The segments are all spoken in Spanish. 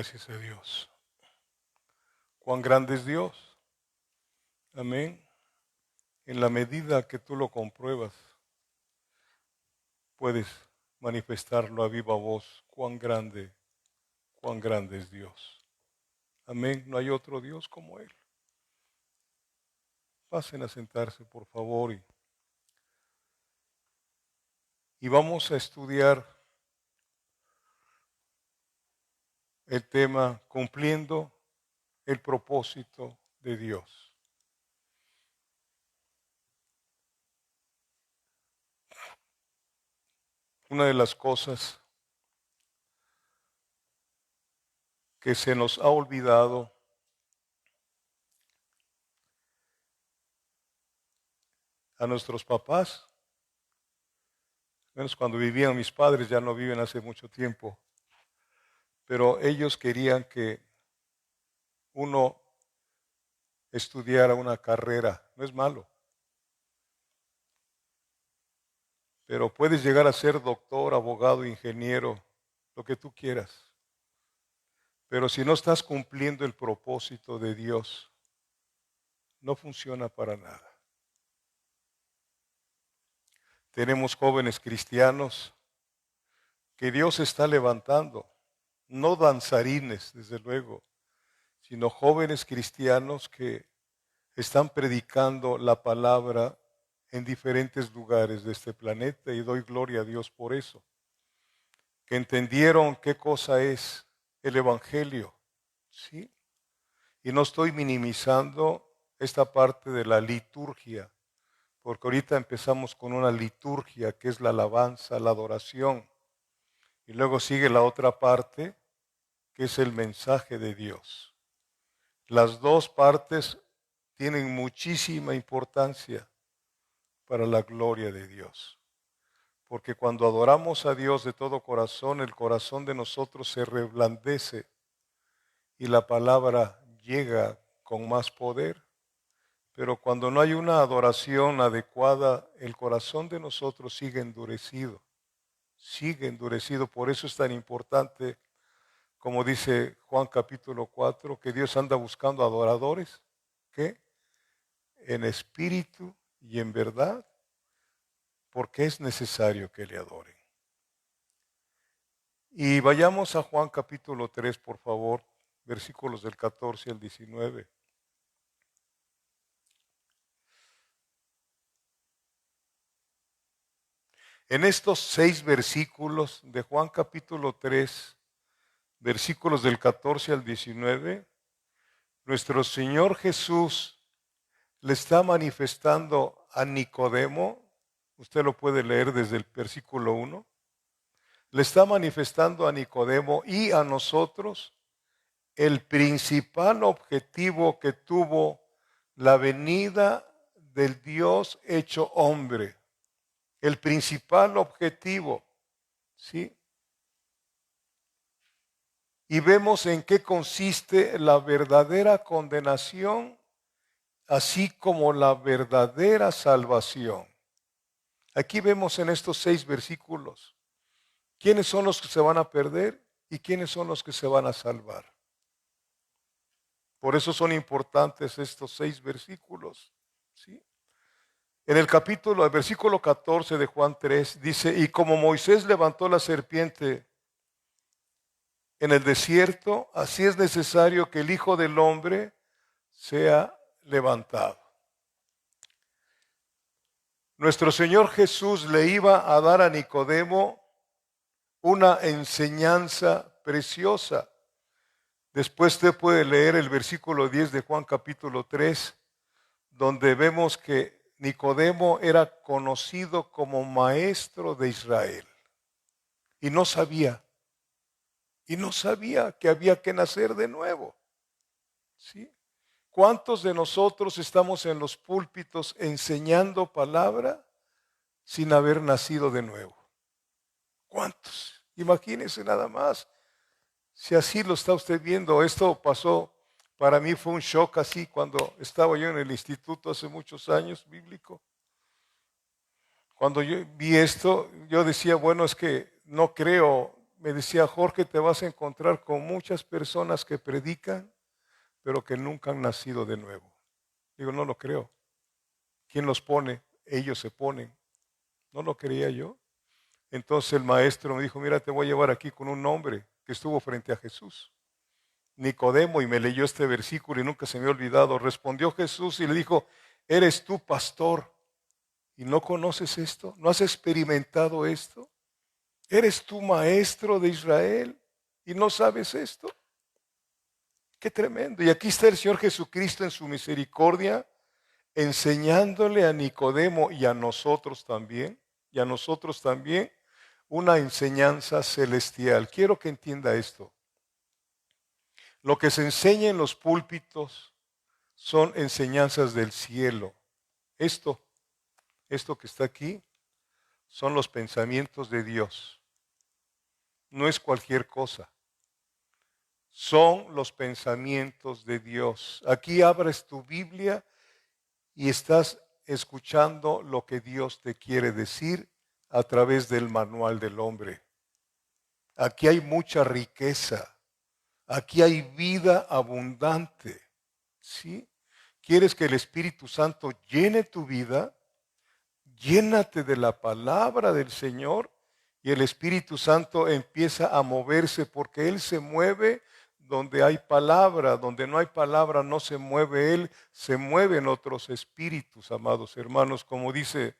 Gracias a Dios. Cuán grande es Dios. Amén. En la medida que tú lo compruebas, puedes manifestarlo a viva voz. Cuán grande es Dios. Amén. No hay otro Dios como Él. Pasen a sentarse, por favor. Y vamos a estudiar el tema cumpliendo el propósito de Dios. Una de las cosas que se nos ha olvidado a nuestros papás, menos cuando vivían mis padres, ya no viven hace mucho tiempo, pero ellos querían que uno estudiara una carrera. No es malo, pero puedes llegar a ser doctor, abogado, ingeniero, lo que tú quieras. Pero si no estás cumpliendo el propósito de Dios, no funciona para nada. Tenemos jóvenes cristianos que Dios está levantando, no danzarines, desde luego, sino jóvenes cristianos que están predicando la palabra en diferentes lugares de este planeta y doy gloria a Dios por eso. Que entendieron qué cosa es el Evangelio, ¿sí? Y no estoy minimizando esta parte de la liturgia, porque ahorita empezamos con una liturgia que es la alabanza, la adoración, y luego sigue la otra parte que es el mensaje de Dios. Las dos partes tienen muchísima importancia para la gloria de Dios. Porque cuando adoramos a Dios de todo corazón, el corazón de nosotros se reblandece y la palabra llega con más poder. Pero cuando no hay una adoración adecuada, el corazón de nosotros sigue endurecido. Sigue endurecido. Por eso es tan importante, como dice Juan capítulo 4, que Dios anda buscando adoradores, ¿qué? En espíritu y en verdad, porque es necesario que le adoren. Y vayamos a Juan capítulo 3, por favor, versículos del 14 al 19. En estos 6 versículos de Juan capítulo 3, versículos del 14 al 19, nuestro Señor Jesús le está manifestando a Nicodemo, usted lo puede leer desde el versículo 1, le está manifestando a Nicodemo y a nosotros el principal objetivo que tuvo la venida del Dios hecho hombre. El principal objetivo, ¿sí? Y vemos en qué consiste la verdadera condenación, así como la verdadera salvación. Aquí vemos en estos 6 versículos quiénes son los que se van a perder y quiénes son los que se van a salvar. Por eso son importantes estos 6 versículos, ¿sí? En el versículo 14 de Juan 3 dice, y como Moisés levantó la serpiente en el desierto, así es necesario que el Hijo del Hombre sea levantado. Nuestro Señor Jesús le iba a dar a Nicodemo una enseñanza preciosa. Después usted puede leer el versículo 10 de Juan capítulo 3, donde vemos que Nicodemo era conocido como maestro de Israel. Y no sabía que había que nacer de nuevo. ¿Sí? ¿Cuántos de nosotros estamos en los púlpitos enseñando palabra sin haber nacido de nuevo? ¿Cuántos? Imagínense nada más. Si así lo está usted viendo, esto pasó, para mí fue un shock así cuando estaba yo en el instituto hace muchos años bíblico. Cuando yo vi esto, yo decía, bueno, es que no creo me decía, Jorge, te vas a encontrar con muchas personas que predican, pero que nunca han nacido de nuevo. Digo, no lo creo. ¿Quién los pone? Ellos se ponen. No lo creía yo. Entonces el maestro me dijo, mira, te voy a llevar aquí con un hombre que estuvo frente a Jesús, Nicodemo, y me leyó este versículo y nunca se me ha olvidado. Respondió Jesús y le dijo, ¿eres tú pastor y no conoces esto? ¿No has experimentado esto? ¿Eres tú maestro de Israel y no sabes esto? Qué tremendo. Y aquí está el Señor Jesucristo en su misericordia, enseñándole a Nicodemo y a nosotros también, una enseñanza celestial. Quiero que entienda esto. Lo que se enseña en los púlpitos son enseñanzas del cielo. Esto que está aquí, son los pensamientos de Dios. No es cualquier cosa. Son los pensamientos de Dios. Aquí abres tu Biblia y estás escuchando lo que Dios te quiere decir a través del manual del hombre. Aquí hay mucha riqueza. Aquí hay vida abundante. ¿Sí? ¿Quieres que el Espíritu Santo llene tu vida? Llénate de la palabra del Señor y el Espíritu Santo empieza a moverse porque Él se mueve donde hay palabra, donde no hay palabra no se mueve Él, se mueven otros espíritus, amados hermanos, como dice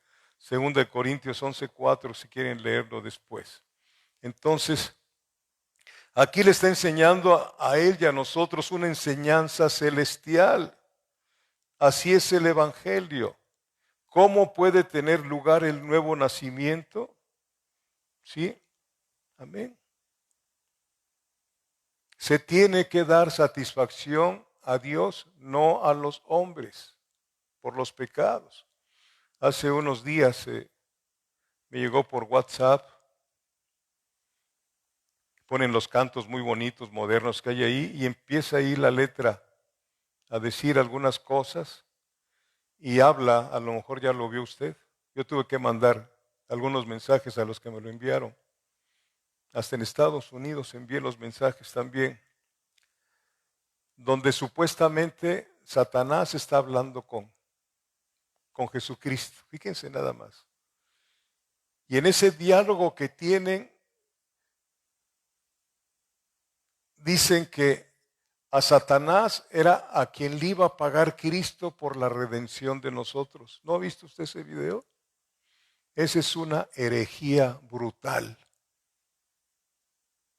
2 Corintios 11:4, si quieren leerlo después. Entonces, aquí le está enseñando a Él y a nosotros una enseñanza celestial. Así es el Evangelio. ¿Cómo puede tener lugar el nuevo nacimiento? ¿Sí? Amén. Se tiene que dar satisfacción a Dios, no a los hombres, por los pecados. Hace unos días me llegó por WhatsApp, ponen los cantos muy bonitos, modernos que hay ahí, y empieza ahí la letra a decir algunas cosas, y habla, a lo mejor ya lo vio usted. Yo tuve que mandar algunos mensajes a los que me lo enviaron. Hasta en Estados Unidos envié los mensajes también, donde supuestamente Satanás está hablando con Jesucristo. Fíjense nada más. Y en ese diálogo que tienen, dicen que a Satanás era a quien le iba a pagar Cristo por la redención de nosotros. ¿No ha visto usted ese video? Esa es una herejía brutal.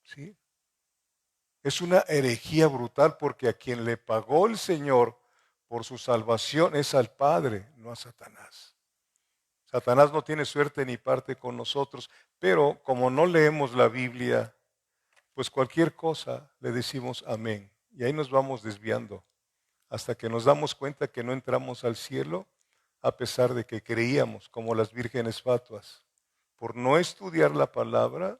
¿Sí? Es una herejía brutal porque a quien le pagó el Señor por su salvación es al Padre, no a Satanás. Satanás no tiene suerte ni parte con nosotros, pero como no leemos la Biblia, pues cualquier cosa le decimos amén. Y ahí nos vamos desviando hasta que nos damos cuenta que no entramos al cielo a pesar de que creíamos como las vírgenes fatuas. Por no estudiar la palabra,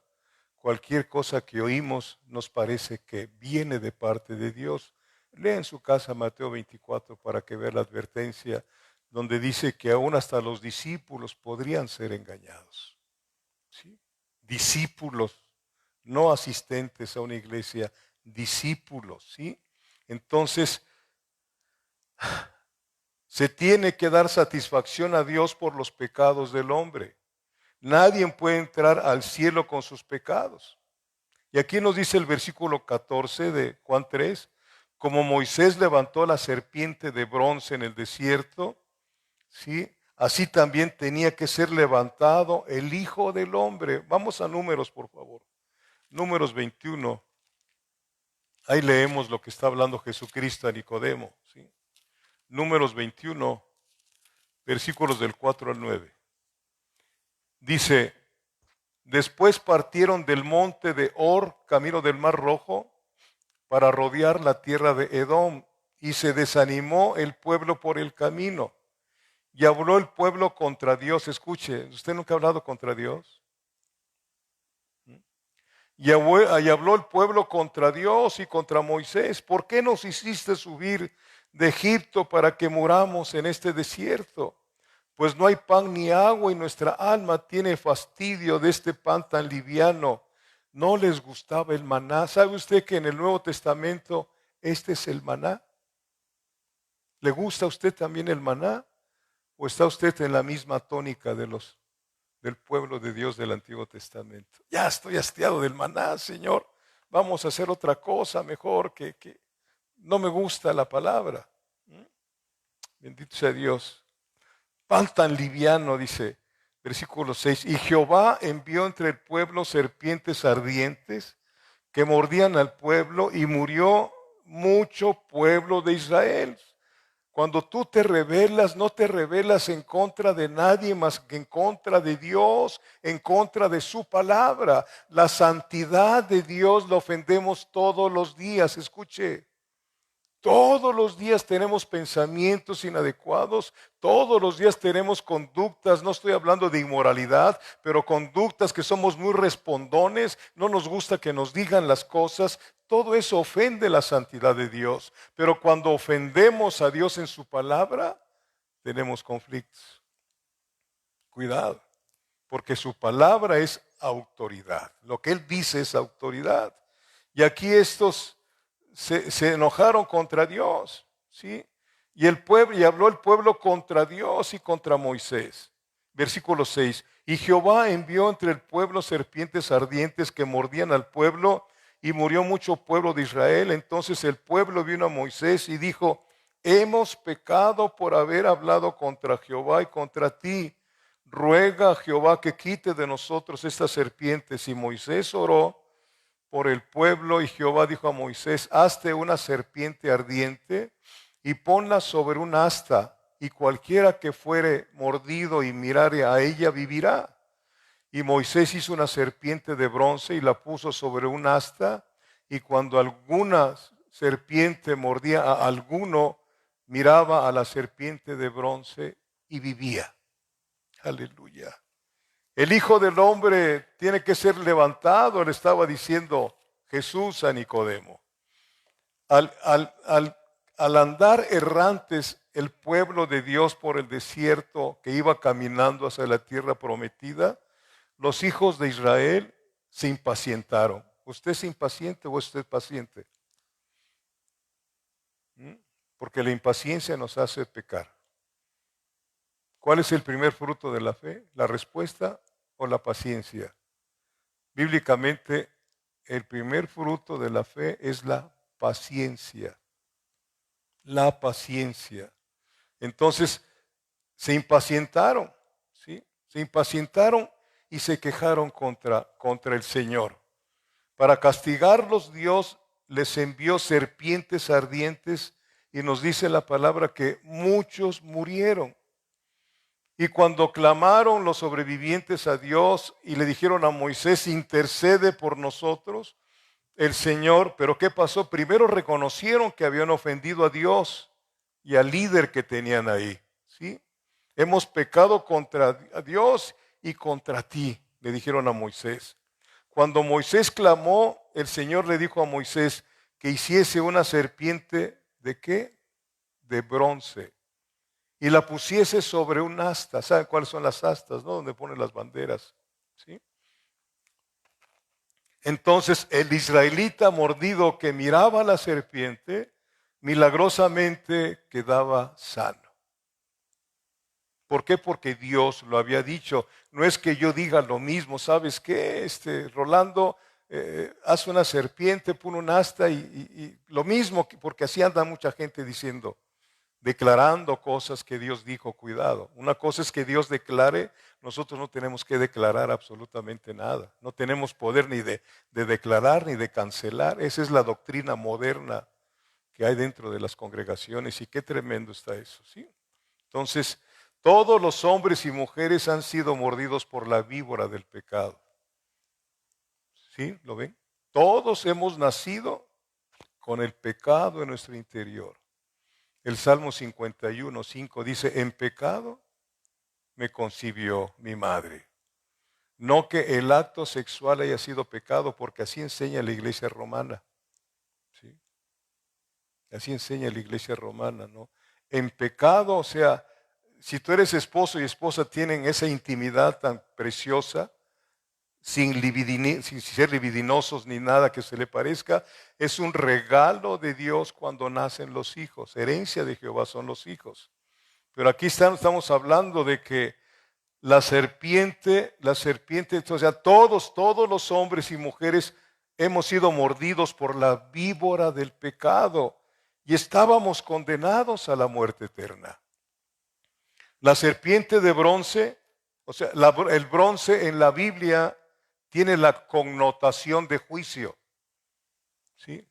cualquier cosa que oímos nos parece que viene de parte de Dios. Lea en su casa Mateo 24 para que vea la advertencia donde dice que aún hasta los discípulos podrían ser engañados. ¿Sí? Discípulos, no asistentes a una iglesia, discípulos. ¿Sí? Entonces, se tiene que dar satisfacción a Dios por los pecados del hombre. Nadie puede entrar al cielo con sus pecados. Y aquí nos dice el versículo 14 de Juan 3, como Moisés levantó la serpiente de bronce en el desierto, ¿sí? Así también tenía que ser levantado el Hijo del Hombre. Vamos a Números, por favor. Números 21. Ahí leemos lo que está hablando Jesucristo a Nicodemo. ¿Sí? Números 21, versículos del 4 al 9. Dice, después partieron del monte de Hor, camino del Mar Rojo, para rodear la tierra de Edom, y se desanimó el pueblo por el camino. Y habló el pueblo contra Dios. Escuche, ¿usted nunca ha hablado contra Dios? Y habló el pueblo contra Dios y contra Moisés. ¿Por qué nos hiciste subir de Egipto para que muramos en este desierto? Pues no hay pan ni agua y nuestra alma tiene fastidio de este pan tan liviano. no les gustaba el maná. ¿Sabe usted que en el Nuevo Testamento este es el maná? ¿Le gusta a usted también el maná? ¿O está usted en la misma tónica del pueblo de Dios del Antiguo Testamento? Ya estoy hastiado del maná, Señor. Vamos a hacer otra cosa mejor que no me gusta la palabra. Bendito sea Dios. Pan tan liviano, dice versículo 6. Y Jehová envió entre el pueblo serpientes ardientes que mordían al pueblo y murió mucho pueblo de Israel. Cuando tú te rebelas, no te rebelas en contra de nadie más que en contra de Dios, en contra de su palabra. La santidad de Dios la ofendemos todos los días. Escuche, todos los días tenemos pensamientos inadecuados, todos los días tenemos conductas, no estoy hablando de inmoralidad, pero conductas que somos muy respondones, no nos gusta que nos digan las cosas. Todo eso ofende la santidad de Dios. Pero cuando ofendemos a Dios en su palabra, tenemos conflictos. Cuidado, porque su palabra es autoridad. Lo que Él dice es autoridad. Y aquí estos se enojaron contra Dios, ¿sí? Y habló el pueblo contra Dios y contra Moisés. Versículo 6. Y Jehová envió entre el pueblo serpientes ardientes que mordían al pueblo, y murió mucho pueblo de Israel. Entonces el pueblo vino a Moisés y dijo: hemos pecado por haber hablado contra Jehová y contra ti. Ruega a Jehová que quite de nosotros estas serpientes. Y Moisés oró por el pueblo, y Jehová dijo a Moisés: hazte una serpiente ardiente y ponla sobre un asta, y cualquiera que fuere mordido y mirare a ella vivirá. Y Moisés hizo una serpiente de bronce y la puso sobre un asta, y cuando alguna serpiente mordía a alguno, miraba a la serpiente de bronce y vivía. Aleluya. El Hijo del Hombre tiene que ser levantado, le estaba diciendo Jesús a Nicodemo. Al andar errantes el pueblo de Dios por el desierto que iba caminando hacia la tierra prometida, los hijos de Israel se impacientaron. ¿Usted es impaciente o usted es paciente? Porque la impaciencia nos hace pecar. ¿Cuál es el primer fruto de la fe? ¿La respuesta o la paciencia? Bíblicamente, el primer fruto de la fe es la paciencia. La paciencia. Entonces, se impacientaron, ¿sí? Se impacientaron y se quejaron contra el Señor. Para castigarlos, Dios les envió serpientes ardientes, y nos dice la palabra que muchos murieron. Y cuando clamaron los sobrevivientes a Dios y le dijeron a Moisés: intercede por nosotros, el Señor, ¿pero qué pasó? Primero reconocieron que habían ofendido a Dios y al líder que tenían ahí, ¿sí? Hemos pecado contra Dios y contra ti, le dijeron a Moisés. Cuando Moisés clamó, el Señor le dijo a Moisés que hiciese una serpiente, ¿de qué? De bronce. Y la pusiese sobre un asta. ¿Saben cuáles son las astas, no? Donde ponen las banderas, ¿sí? Entonces el israelita mordido que miraba a la serpiente, milagrosamente quedaba sano. ¿Por qué? Porque Dios lo había dicho. No es que yo diga lo mismo. ¿Sabes qué? Rolando, haz una serpiente, pon un asta y lo mismo, porque así anda mucha gente diciendo, declarando cosas que Dios dijo. Cuidado. Una cosa es que Dios declare, nosotros no tenemos que declarar absolutamente nada. No tenemos poder ni de declarar ni de cancelar. Esa es la doctrina moderna que hay dentro de las congregaciones, y qué tremendo está eso, ¿sí? Entonces, todos los hombres y mujeres han sido mordidos por la víbora del pecado. ¿Sí? ¿Lo ven? Todos hemos nacido con el pecado en nuestro interior. El Salmo 51:5 dice: en pecado me concibió mi madre. No que el acto sexual haya sido pecado, porque así enseña la iglesia romana. ¿Sí? Así enseña la iglesia romana, ¿no? En pecado, o sea, si tú eres esposo y esposa tienen esa intimidad tan preciosa, sin ser libidinosos ni nada que se le parezca. Es un regalo de Dios cuando nacen los hijos. Herencia de Jehová son los hijos. Pero aquí estamos hablando de que la serpiente, o sea, todos los hombres y mujeres hemos sido mordidos por la víbora del pecado y estábamos condenados a la muerte eterna. La serpiente de bronce, o sea, el bronce en la Biblia tiene la connotación de juicio, ¿sí?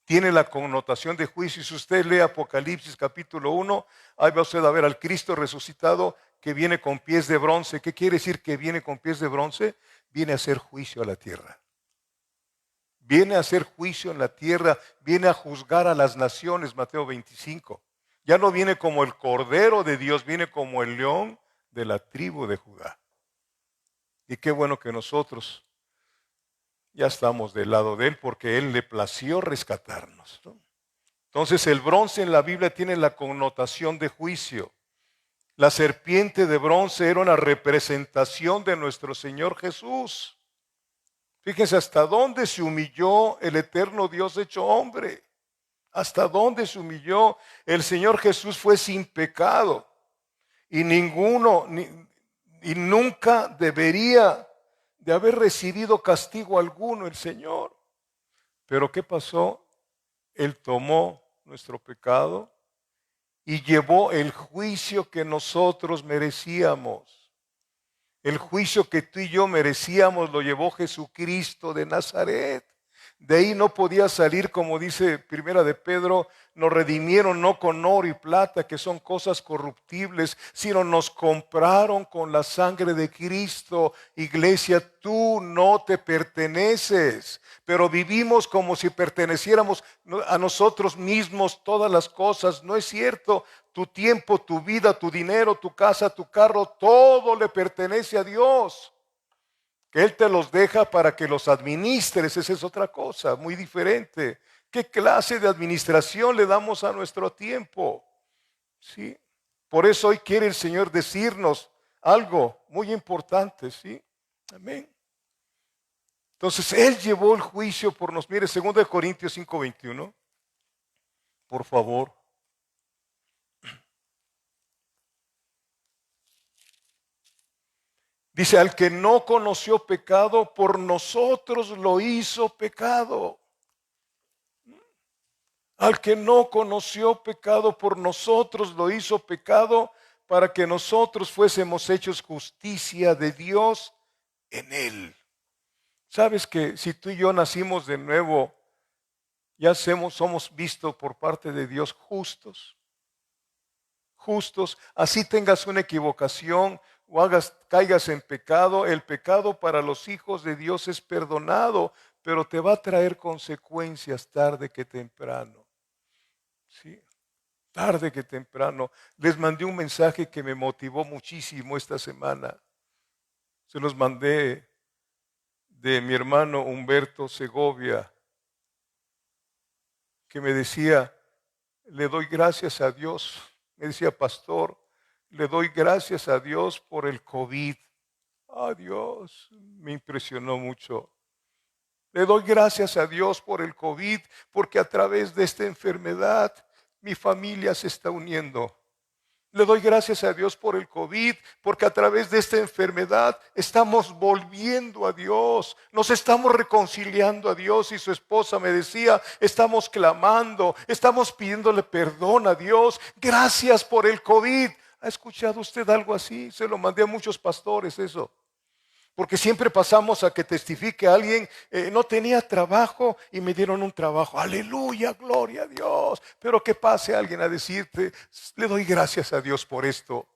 Tiene la connotación de juicio. Si usted lee Apocalipsis capítulo 1, ahí va usted a ver al Cristo resucitado que viene con pies de bronce. ¿Qué quiere decir que viene con pies de bronce? Viene a hacer juicio a la tierra. Viene a hacer juicio en la tierra, viene a juzgar a las naciones, Mateo 25. Ya no viene como el Cordero de Dios, viene como el león de la tribu de Judá. Y qué bueno que nosotros ya estamos del lado de Él porque Él le plació rescatarnos, ¿no? Entonces el bronce en la Biblia tiene la connotación de juicio. La serpiente de bronce era una representación de nuestro Señor Jesús. Fíjense hasta dónde se humilló el eterno Dios hecho hombre. Hasta dónde se humilló. El Señor Jesús fue sin pecado. Y y nunca debería de haber recibido castigo alguno el Señor. Pero ¿qué pasó? Él tomó nuestro pecado y llevó el juicio que nosotros merecíamos. El juicio que tú y yo merecíamos lo llevó Jesucristo de Nazaret. De ahí no podía salir, como dice Primera de Pedro, nos redimieron no con oro y plata, que son cosas corruptibles, sino nos compraron con la sangre de Cristo. Iglesia, tú no te perteneces, pero vivimos como si perteneciéramos a nosotros mismos todas las cosas. No es cierto. Tu tiempo, tu vida, tu dinero, tu casa, tu carro, todo le pertenece a Dios. Que Él te los deja para que los administres, esa es otra cosa, muy diferente. ¿Qué clase de administración le damos a nuestro tiempo? ¿Sí? Por eso hoy quiere el Señor decirnos algo muy importante, ¿sí? Amén. Entonces Él llevó el juicio por nosotros. Mire, 2 Corintios 5:21, por favor. Dice, al que no conoció pecado, por nosotros lo hizo pecado. Al que no conoció pecado, por nosotros lo hizo pecado, para que nosotros fuésemos hechos justicia de Dios en él. ¿Sabes que si tú y yo nacimos de nuevo, ya somos vistos por parte de Dios justos? Justos, así tengas una equivocación o caigas en pecado, el pecado para los hijos de Dios es perdonado, pero te va a traer consecuencias tarde que temprano. Sí, tarde que temprano. Les mandé un mensaje que me motivó muchísimo esta semana. Se los mandé de mi hermano Humberto Segovia, que me decía, le doy gracias a Dios. Me decía, pastor, le doy gracias a Dios por el COVID. Ah, Dios, me impresionó mucho. Le doy gracias a Dios por el COVID, porque a través de esta enfermedad mi familia se está uniendo. Le doy gracias a Dios por el COVID, porque a través de esta enfermedad estamos volviendo a Dios, nos estamos reconciliando a Dios. Y su esposa me decía, estamos clamando, estamos pidiéndole perdón a Dios. Gracias por el COVID. ¿Ha escuchado usted algo así? Se lo mandé a muchos pastores eso. Porque siempre pasamos a que testifique alguien, no tenía trabajo y me dieron un trabajo. Aleluya, gloria a Dios. Pero que pase alguien a decirte, le doy gracias a Dios por esto.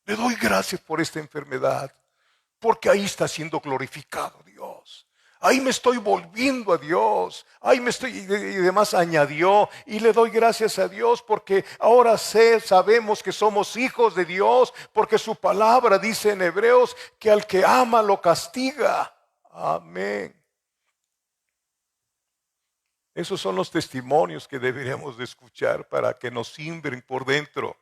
Le doy gracias por esta enfermedad. Porque ahí está siendo glorificado Dios. Ahí me estoy volviendo a Dios. Ahí me estoy, y demás añadió. Y le doy gracias a Dios porque ahora sabemos que somos hijos de Dios. Porque su palabra dice en Hebreos que al que ama lo castiga. Amén. Esos son los testimonios que deberíamos de escuchar para que nos simbren por dentro.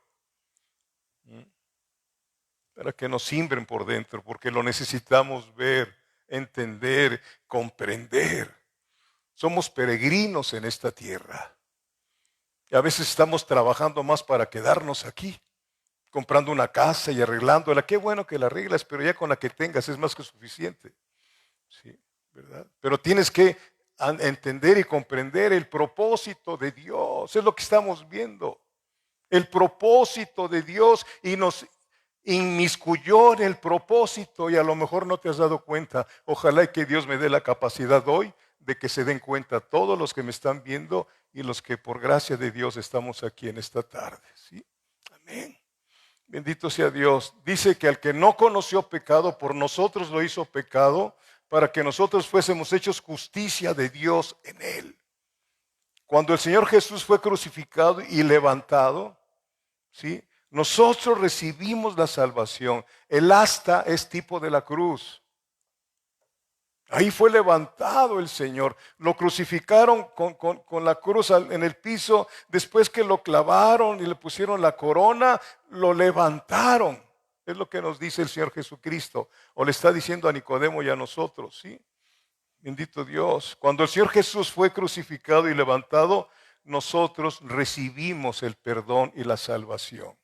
para que nos siembren por dentro, porque lo necesitamos ver, entender, comprender. Somos peregrinos en esta tierra. Y a veces estamos trabajando más para quedarnos aquí, comprando una casa y arreglándola. Qué bueno que la arreglas, pero ya con la que tengas es más que suficiente. Sí, ¿verdad? Pero tienes que entender y comprender el propósito de Dios. Es lo que estamos viendo. El propósito de Dios, y nos inmiscuyó en el propósito, y a lo mejor no te has dado cuenta. Ojalá y que Dios me dé la capacidad hoy de que se den cuenta todos los que me están viendo y los que por gracia de Dios estamos aquí en esta tarde. ¿Sí? Amén. Bendito sea Dios. Dice que al que no conoció pecado, por nosotros lo hizo pecado, para que nosotros fuésemos hechos justicia de Dios en él. Cuando el Señor Jesús fue crucificado y levantado, ¿sí?, nosotros recibimos la salvación. El asta es tipo de la cruz. Ahí fue levantado el Señor. Lo crucificaron con la cruz en el piso. Después que lo clavaron y le pusieron la corona, lo levantaron. Es lo que nos dice el Señor Jesucristo. O le está diciendo a Nicodemo y a nosotros, ¿sí? Bendito Dios. Cuando el Señor Jesús fue crucificado y levantado, nosotros recibimos el perdón y la salvación.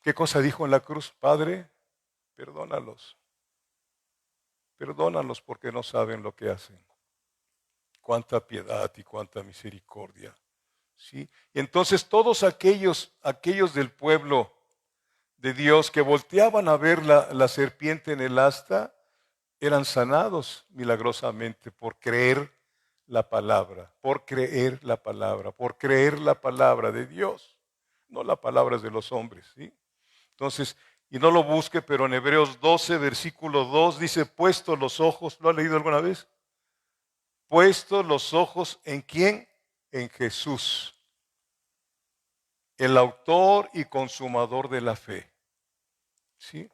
¿Qué cosa dijo en la cruz? Padre, perdónalos. Perdónalos porque no saben lo que hacen. Cuánta piedad y cuánta misericordia. ¿Sí? Y entonces todos aquellos del pueblo de Dios que volteaban a ver la serpiente en el asta, eran sanados milagrosamente por creer la palabra, por creer la palabra, por creer la palabra de Dios, no las palabras de los hombres. ¿Sí? Entonces, y no lo busque, pero en Hebreos 12, versículo 2 dice, puestos los ojos, ¿lo ha leído alguna vez? Puestos los ojos ¿en quién? En Jesús, el autor y consumador de la fe. ¿Sí?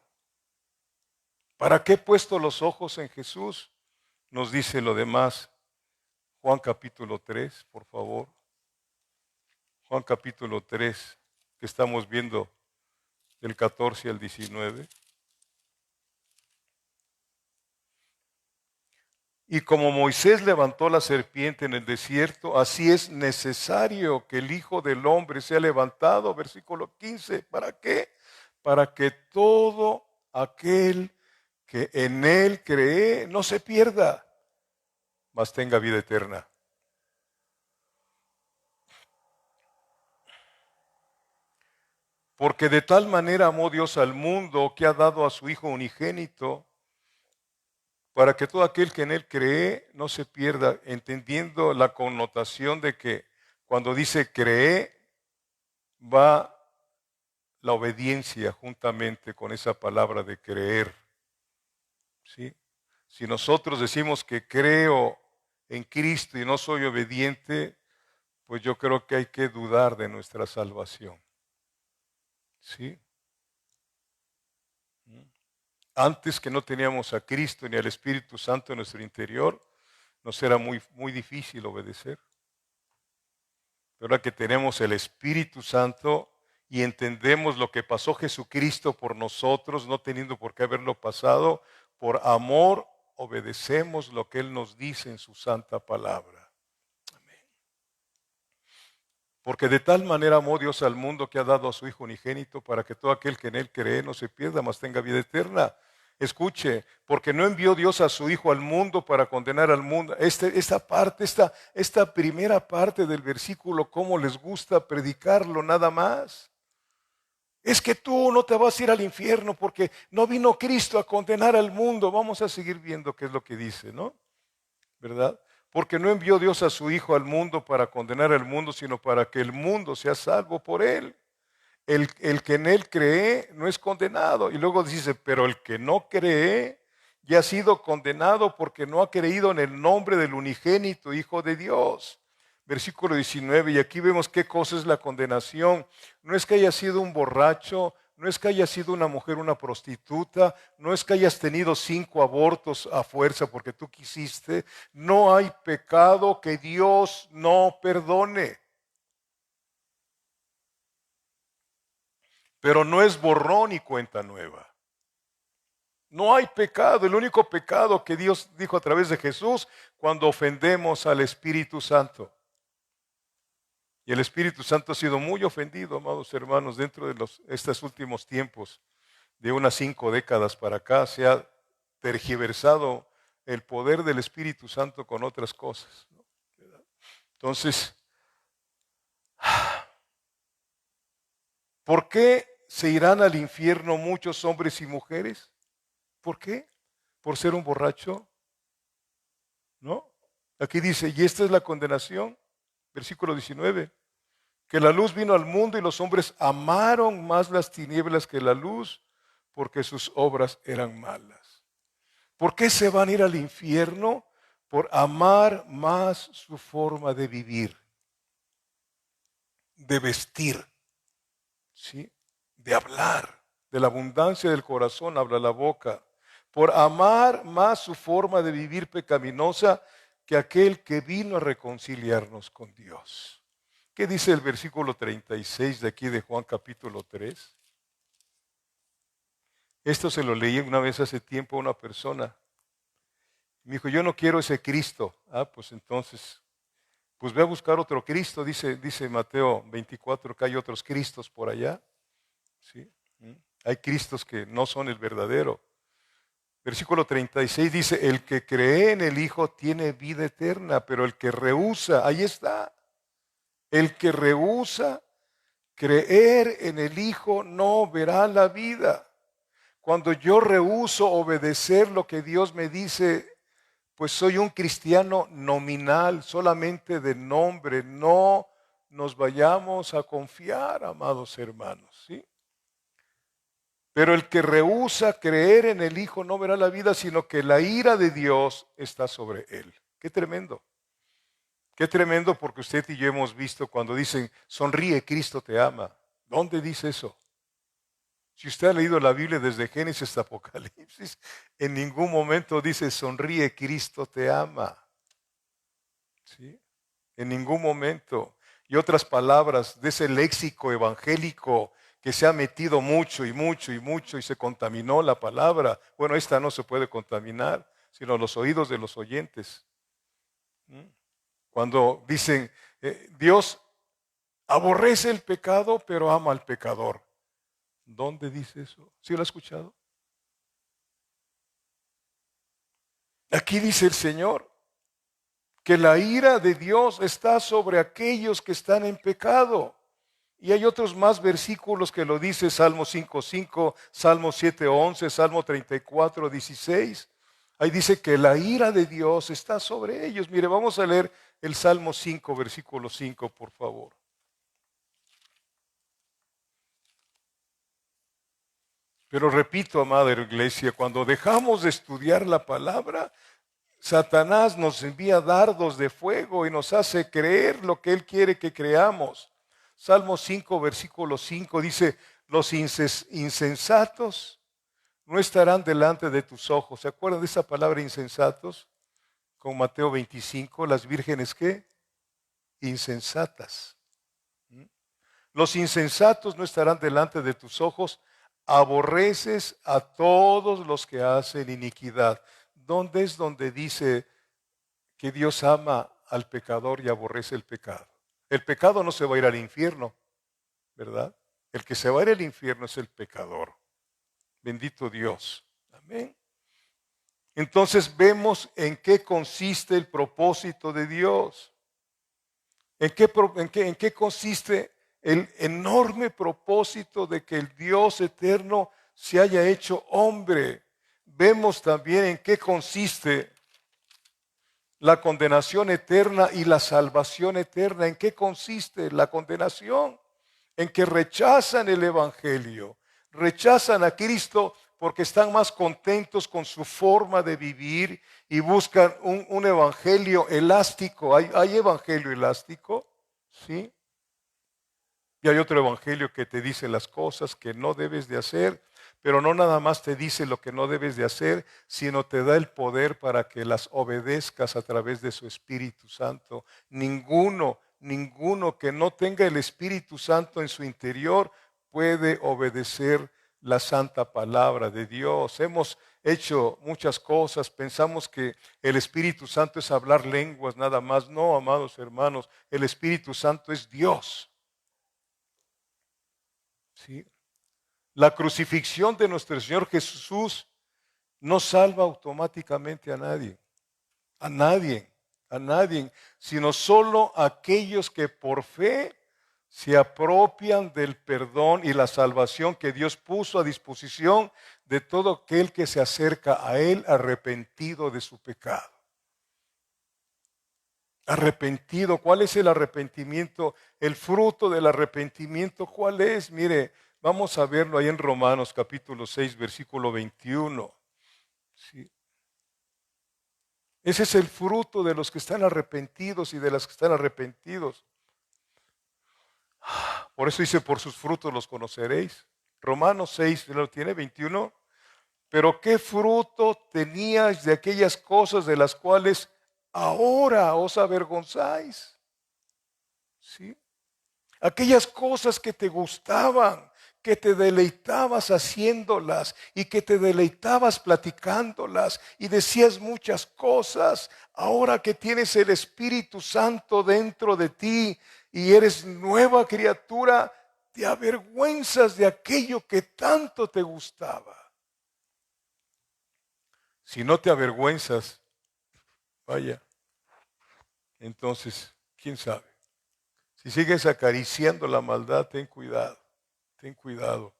¿Para qué puesto los ojos en Jesús? Nos dice lo demás. Juan capítulo 3, por favor. Juan capítulo 3, que estamos viendo del 14 al 19. Y como Moisés levantó la serpiente en el desierto, así es necesario que el Hijo del Hombre sea levantado. Versículo 15. ¿Para qué? Para que todo aquel que en él cree no se pierda, mas tenga vida eterna. Porque de tal manera amó Dios al mundo que ha dado a su Hijo unigénito, para que todo aquel que en él cree no se pierda, entendiendo la connotación de que cuando dice cree, va la obediencia juntamente con esa palabra de creer. ¿Sí? Si nosotros decimos que creo en Cristo y no soy obediente, pues yo creo que hay que dudar de nuestra salvación. ¿Sí? Antes que no teníamos a Cristo ni al Espíritu Santo en nuestro interior, nos era muy, muy difícil obedecer. Pero ahora que tenemos el Espíritu Santo y entendemos lo que pasó Jesucristo por nosotros, no teniendo por qué haberlo pasado, por amor obedecemos lo que Él nos dice en su santa palabra. Amén. Porque de tal manera amó Dios al mundo que ha dado a su Hijo unigénito para que todo aquel que en Él cree no se pierda, mas tenga vida eterna. Escuche, porque no envió Dios a su Hijo al mundo para condenar al mundo. Esta primera parte del versículo, cómo les gusta predicarlo nada más. Es que tú no te vas a ir al infierno porque no vino Cristo a condenar al mundo. Vamos a seguir viendo qué es lo que dice, ¿no? ¿Verdad? Porque no envió Dios a su Hijo al mundo para condenar al mundo, sino para que el mundo sea salvo por Él. El que en Él cree no es condenado. Y luego dice, pero el que no cree ya ha sido condenado porque no ha creído en el nombre del unigénito Hijo de Dios. Versículo 19, y aquí vemos qué cosa es la condenación. No es que haya sido un borracho, no es que haya sido una mujer, una prostituta, no es que hayas tenido 5 abortos a fuerza porque tú quisiste. No hay pecado que Dios no perdone. pero no es borrón y cuenta nueva. No hay pecado. El único pecado que Dios dijo a través de Jesús cuando ofendemos al Espíritu Santo. Y el Espíritu Santo ha sido muy ofendido, amados hermanos, dentro de estos últimos tiempos, de unas 5 décadas para acá, se ha tergiversado el poder del Espíritu Santo con otras cosas, ¿no? Entonces, ¿por qué se irán al infierno muchos hombres y mujeres? ¿Por qué? ¿Por ser un borracho? ¿No? Aquí dice, y esta es la condenación, versículo 19, que la luz vino al mundo y los hombres amaron más las tinieblas que la luz, porque sus obras eran malas. ¿Por qué se van a ir al infierno? Por amar más su forma de vivir, de vestir, ¿sí? De hablar. De la abundancia del corazón habla la boca. Por amar más su forma de vivir pecaminosa que aquel que vino a reconciliarnos con Dios. ¿Qué dice el versículo 36 de aquí de Juan capítulo 3? Esto se lo leí una vez hace tiempo a una persona. Me dijo, yo no quiero ese Cristo. Ah, pues entonces, pues ve a buscar otro Cristo, dice Mateo 24, que hay otros Cristos por allá. ¿Sí? Hay Cristos que no son el verdadero. Versículo 36 dice, el que cree en el Hijo tiene vida eterna, pero el que rehúsa, ahí está, el que rehúsa creer en el Hijo no verá la vida. Cuando yo rehúso obedecer lo que Dios me dice, pues soy un cristiano nominal, solamente de nombre. No nos vayamos a confiar, amados hermanos, ¿sí? Pero el que rehúsa creer en el Hijo no verá la vida, sino que la ira de Dios está sobre él. Qué tremendo. Qué tremendo, porque usted y yo hemos visto cuando dicen, sonríe, Cristo te ama. ¿Dónde dice eso? Si usted ha leído la Biblia desde Génesis hasta Apocalipsis, en ningún momento dice, sonríe, Cristo te ama. ¿Sí? En ningún momento. Y otras palabras de ese léxico evangélico que se ha metido mucho y mucho y mucho y se contaminó la palabra. Bueno, esta no se puede contaminar, sino los oídos de los oyentes. Cuando dicen, Dios aborrece el pecado, pero ama al pecador. ¿Dónde dice eso? ¿Sí lo ha escuchado? Aquí dice el Señor que la ira de Dios está sobre aquellos que están en pecado. Y hay otros más versículos que lo dice, Salmo 5:5, Salmo 7:11, Salmo 34:16. Ahí dice que la ira de Dios está sobre ellos. Mire, vamos a leer el Salmo 5, versículo 5, por favor. Pero repito, amada iglesia, cuando dejamos de estudiar la palabra, Satanás nos envía dardos de fuego y nos hace creer lo que él quiere que creamos. Salmo 5, versículo 5 dice, los insensatos no estarán delante de tus ojos. ¿Se acuerdan de esa palabra insensatos? Con Mateo 25, las vírgenes ¿qué? Insensatas. Los insensatos no estarán delante de tus ojos. Aborreces a todos los que hacen iniquidad. ¿Dónde es donde dice que Dios ama al pecador y aborrece el pecado? El pecado no se va a ir al infierno, ¿verdad? El que se va a ir al infierno es el pecador. Bendito Dios. Amén. Entonces vemos en qué consiste el propósito de Dios. En qué consiste el enorme propósito de que el Dios eterno se haya hecho hombre. Vemos también en qué consiste la condenación eterna y la salvación eterna. ¿En qué consiste la condenación? En que rechazan el Evangelio, rechazan a Cristo porque están más contentos con su forma de vivir y buscan un evangelio elástico. ¿Hay evangelio elástico? ¿Sí? Y hay otro evangelio que te dice las cosas que no debes de hacer, pero no nada más te dice lo que no debes de hacer, sino te da el poder para que las obedezcas a través de su Espíritu Santo. Ninguno que no tenga el Espíritu Santo en su interior puede obedecer la santa palabra de Dios. Hemos hecho muchas cosas, pensamos que el Espíritu Santo es hablar lenguas nada más. No, amados hermanos, el Espíritu Santo es Dios. ¿Sí? La crucifixión de nuestro Señor Jesús no salva automáticamente a nadie, a nadie, a nadie, sino solo a aquellos que por fe se apropian del perdón y la salvación que Dios puso a disposición de todo aquel que se acerca a Él arrepentido de su pecado. Arrepentido, ¿cuál es el arrepentimiento? El fruto del arrepentimiento, ¿cuál es? Mire, vamos a verlo ahí en Romanos capítulo 6, versículo 21. Sí. Ese es el fruto de los que están arrepentidos y de las que están arrepentidos. Por eso dice, por sus frutos los conoceréis. Romanos 6, ¿lo tiene? 21. Pero ¿qué fruto teníais de aquellas cosas de las cuales ahora os avergonzáis? ¿Sí? Aquellas cosas que te gustaban, que te deleitabas haciéndolas y que te deleitabas platicándolas y decías muchas cosas, ahora que tienes el Espíritu Santo dentro de ti y eres nueva criatura, te avergüenzas de aquello que tanto te gustaba. Si no te avergüenzas, vaya, entonces, ¿quién sabe? Si sigues acariciando la maldad, ten cuidado,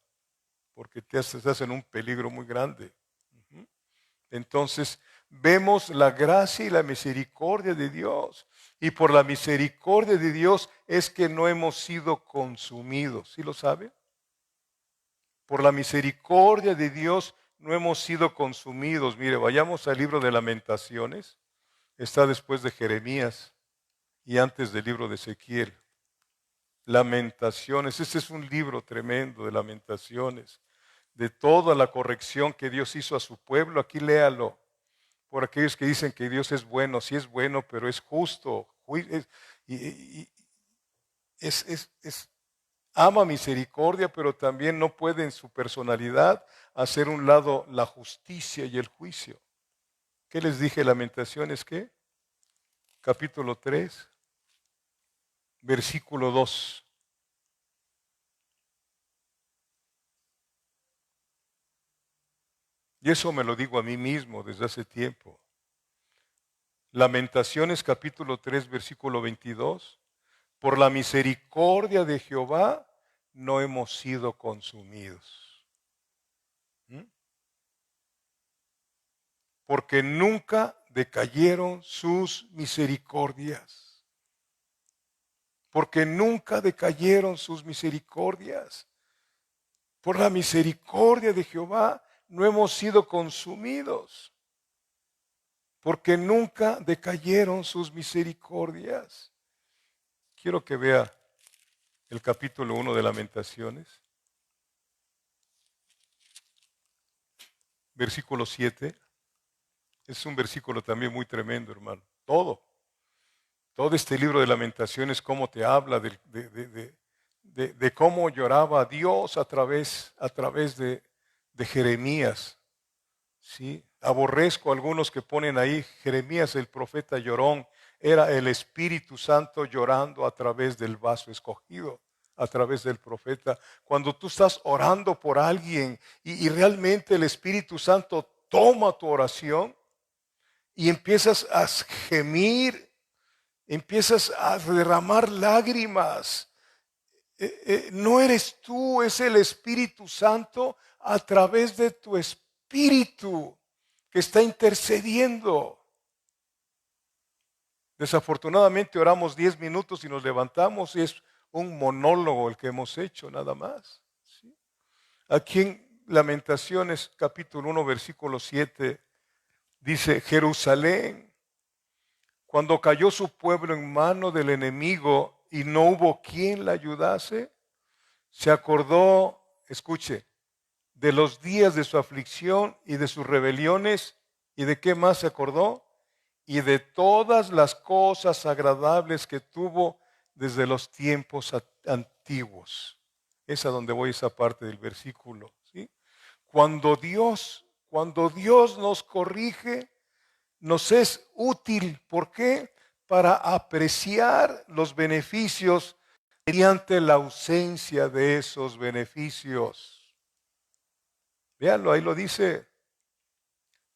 porque estás en un peligro muy grande. Entonces, vemos la gracia y la misericordia de Dios. Y por la misericordia de Dios es que no hemos sido consumidos. ¿Sí lo sabe? Por la misericordia de Dios no hemos sido consumidos. Mire, vayamos al libro de Lamentaciones. Está después de Jeremías y antes del libro de Ezequiel. Lamentaciones, este es un libro tremendo de Lamentaciones, de toda la corrección que Dios hizo a su pueblo. Aquí léalo, por aquellos que dicen que Dios es bueno, sí es bueno, pero es justo, ama misericordia, pero también no puede en su personalidad hacer un lado la justicia y el juicio. ¿Qué les dije? Lamentaciones, ¿qué? Capítulo 3. Versículo 2. Y eso me lo digo a mí mismo desde hace tiempo. Lamentaciones capítulo 3, versículo 22. Por la misericordia de Jehová no hemos sido consumidos. Porque nunca decayeron sus misericordias. Porque nunca decayeron sus misericordias. Por la misericordia de Jehová no hemos sido consumidos. Porque nunca decayeron sus misericordias. Quiero que vea el capítulo 1 de Lamentaciones. Versículo 7. Es un versículo también muy tremendo, hermano. Todo este libro de Lamentaciones, cómo te habla de cómo lloraba Dios a través de Jeremías. ¿Sí? Aborrezco a algunos que ponen ahí, Jeremías el profeta llorón, era el Espíritu Santo llorando a través del vaso escogido, a través del profeta. Cuando tú estás orando por alguien y realmente el Espíritu Santo toma tu oración y empiezas a gemir, empiezas a derramar lágrimas. No eres tú, es el Espíritu Santo a través de tu espíritu que está intercediendo. Desafortunadamente oramos 10 minutos y nos levantamos y es un monólogo el que hemos hecho nada más. ¿Sí? Aquí en Lamentaciones capítulo 1 versículo 7 dice, Jerusalén, cuando cayó su pueblo en mano del enemigo y no hubo quien la ayudase, se acordó, escuche, de los días de su aflicción y de sus rebeliones. ¿Y de qué más se acordó? Y de todas las cosas agradables que tuvo desde los tiempos antiguos. Es a donde voy esa parte del versículo, ¿sí? Cuando Dios nos corrige, nos es útil. ¿Por qué? Para apreciar los beneficios mediante la ausencia de esos beneficios. Véanlo, ahí lo dice.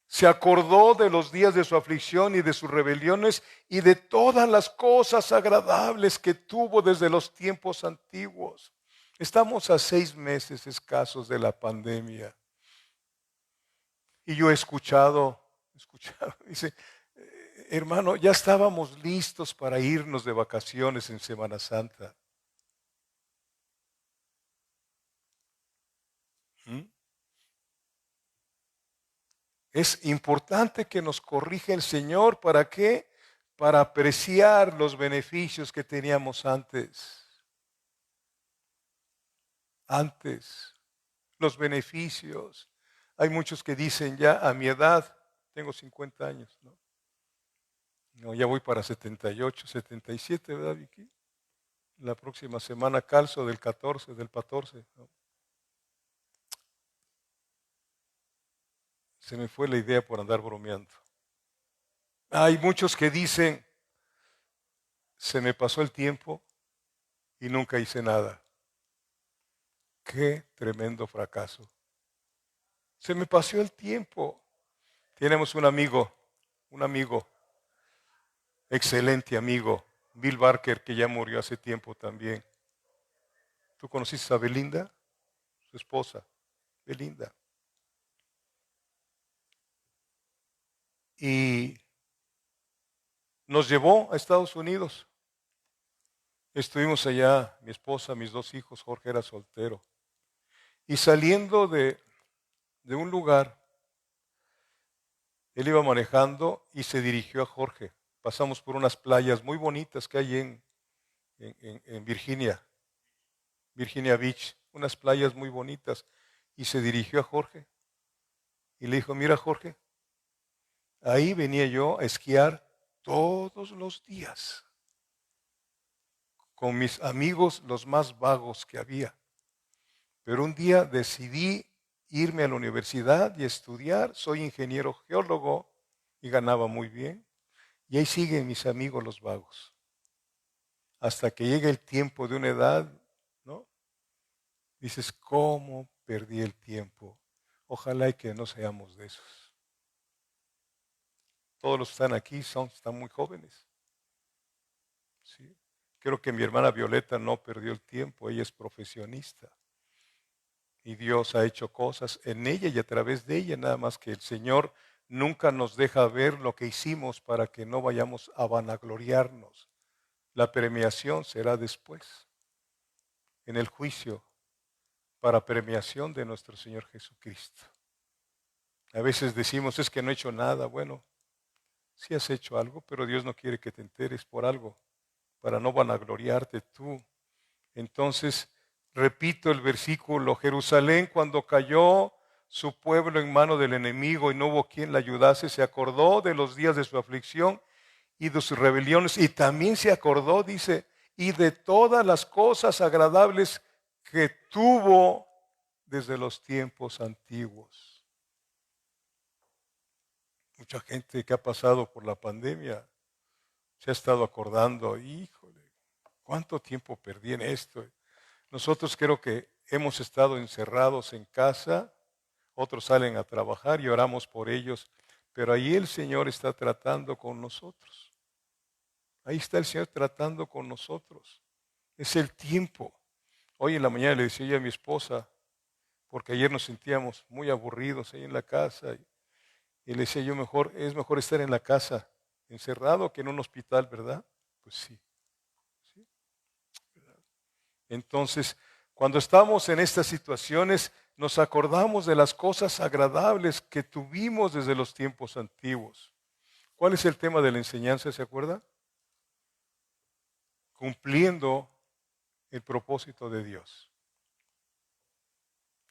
Se acordó de los días de su aflicción y de sus rebeliones y de todas las cosas agradables que tuvo desde los tiempos antiguos. Estamos a 6 meses escasos de la pandemia. Y yo he escuchado, dice, hermano, ya estábamos listos para irnos de vacaciones en Semana Santa. ¿Mm? Es importante que nos corrija el Señor. ¿Para qué? Para apreciar los beneficios que teníamos antes. Los beneficios. Hay muchos que dicen ya a mi edad, tengo 50 años, ¿no? No, ya voy para 78, 77, ¿verdad, Vicky? La próxima semana calzo del 14, del 14. ¿No? Se me fue la idea por andar bromeando. Hay muchos que dicen, se me pasó el tiempo y nunca hice nada. Qué tremendo fracaso. Se me pasó el tiempo. Tenemos un amigo, excelente amigo, Bill Barker, que ya murió hace tiempo también. ¿Tú conociste a Belinda? Su esposa, Belinda. Y nos llevó a Estados Unidos. Estuvimos allá, mi esposa, mis 2 hijos, Jorge era soltero. Y saliendo de un lugar, él iba manejando y se dirigió a Jorge. Pasamos por unas playas muy bonitas que hay en Virginia Beach, unas playas muy bonitas. Y se dirigió a Jorge y le dijo, mira Jorge, ahí venía yo a esquiar todos los días con mis amigos los más vagos que había. Pero un día decidí irme a la universidad y estudiar. Soy ingeniero geólogo y ganaba muy bien. Y ahí siguen mis amigos los vagos. Hasta que llegue el tiempo de una edad, ¿no? Dices, ¿cómo perdí el tiempo? Ojalá y que no seamos de esos. Todos los que están aquí están muy jóvenes. ¿Sí? Creo que mi hermana Violeta no perdió el tiempo, ella es profesionista. Y Dios ha hecho cosas en ella y a través de ella, nada más que el Señor nunca nos deja ver lo que hicimos para que no vayamos a vanagloriarnos. La premiación será después, en el juicio, para premiación de nuestro Señor Jesucristo. A veces decimos, es que no he hecho nada. Bueno, sí has hecho algo, pero Dios no quiere que te enteres por algo, para no vanagloriarte tú. Entonces, repito el versículo, Jerusalén cuando cayó su pueblo en mano del enemigo y no hubo quien la ayudase, se acordó de los días de su aflicción y de sus rebeliones y también se acordó, dice, y de todas las cosas agradables que tuvo desde los tiempos antiguos. Mucha gente que ha pasado por la pandemia se ha estado acordando, híjole, ¿cuánto tiempo perdí en esto? Nosotros creo que hemos estado encerrados en casa, otros salen a trabajar y oramos por ellos, pero ahí el Señor está tratando con nosotros. Ahí está el Señor tratando con nosotros. Es el tiempo. Hoy en la mañana le decía yo a mi esposa, porque ayer nos sentíamos muy aburridos ahí en la casa, y le decía yo, es mejor estar en la casa encerrado que en un hospital, ¿verdad? Pues sí. ¿Sí? Entonces, cuando estamos en estas situaciones, nos acordamos de las cosas agradables que tuvimos desde los tiempos antiguos. ¿Cuál es el tema de la enseñanza? ¿Se acuerda? Cumpliendo el propósito de Dios.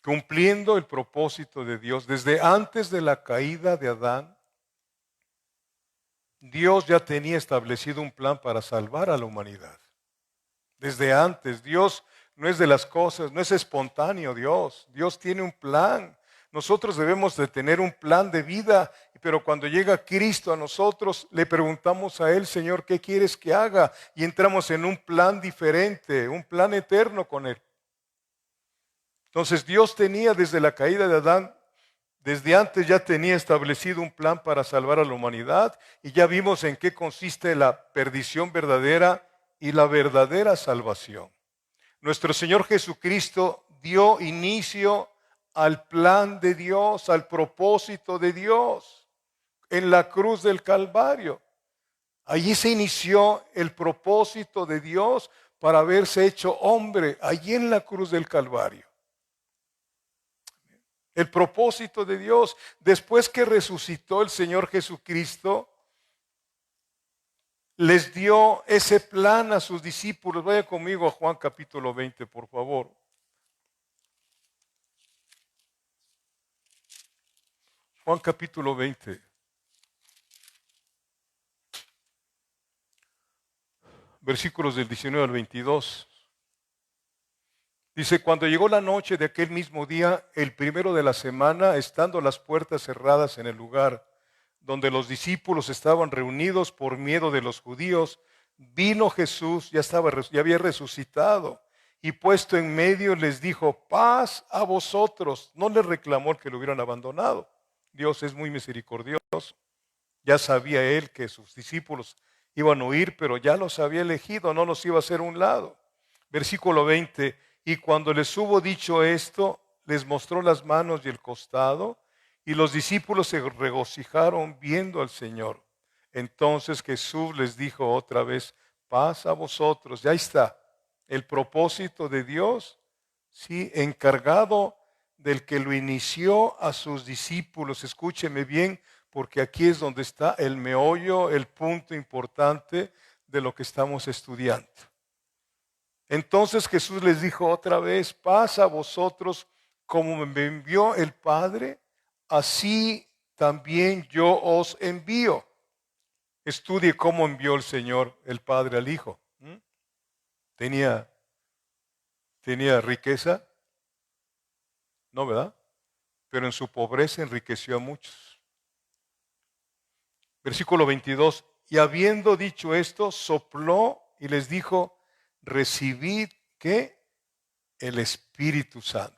Cumpliendo el propósito de Dios. Desde antes de la caída de Adán, Dios ya tenía establecido un plan para salvar a la humanidad. Desde antes, Dios no es de las cosas, no es espontáneo Dios. Dios tiene un plan. Nosotros debemos de tener un plan de vida, pero cuando llega Cristo a nosotros, le preguntamos a Él, Señor, ¿qué quieres que haga? Y entramos en un plan diferente, un plan eterno con Él. Entonces Dios tenía desde la caída de Adán, desde antes ya tenía establecido un plan para salvar a la humanidad y ya vimos en qué consiste la perdición verdadera y la verdadera salvación. Nuestro Señor Jesucristo dio inicio al plan de Dios, al propósito de Dios en la cruz del Calvario. Allí se inició el propósito de Dios para haberse hecho hombre, allí en la cruz del Calvario. El propósito de Dios, después que resucitó el Señor Jesucristo, les dio ese plan a sus discípulos. Vaya conmigo a Juan capítulo 20, por favor. Juan capítulo 20. Versículos del 19 al 22. Dice, cuando llegó la noche de aquel mismo día, el primero de la semana, estando las puertas cerradas en el lugar donde los discípulos estaban reunidos por miedo de los judíos, vino Jesús, ya había resucitado, y puesto en medio les dijo, paz a vosotros. No les reclamó que lo hubieran abandonado. Dios es muy misericordioso. Ya sabía él que sus discípulos iban a huir, pero ya los había elegido, no los iba a hacer a un lado. Versículo 20, y cuando les hubo dicho esto, les mostró las manos y el costado, y los discípulos se regocijaron viendo al Señor. Entonces Jesús les dijo otra vez, paz a vosotros. Ya está, el propósito de Dios, sí, encargado del que lo inició a sus discípulos. Escúcheme bien, porque aquí es donde está el meollo, el punto importante de lo que estamos estudiando. Entonces Jesús les dijo otra vez, paz a vosotros, como me envió el Padre, así también yo os envío. Estudie cómo envió el Señor, el Padre, al Hijo. ¿Tenía riqueza? No, ¿verdad? Pero en su pobreza enriqueció a muchos. Versículo 22, y habiendo dicho esto, sopló y les dijo, recibid, ¿qué? El Espíritu Santo.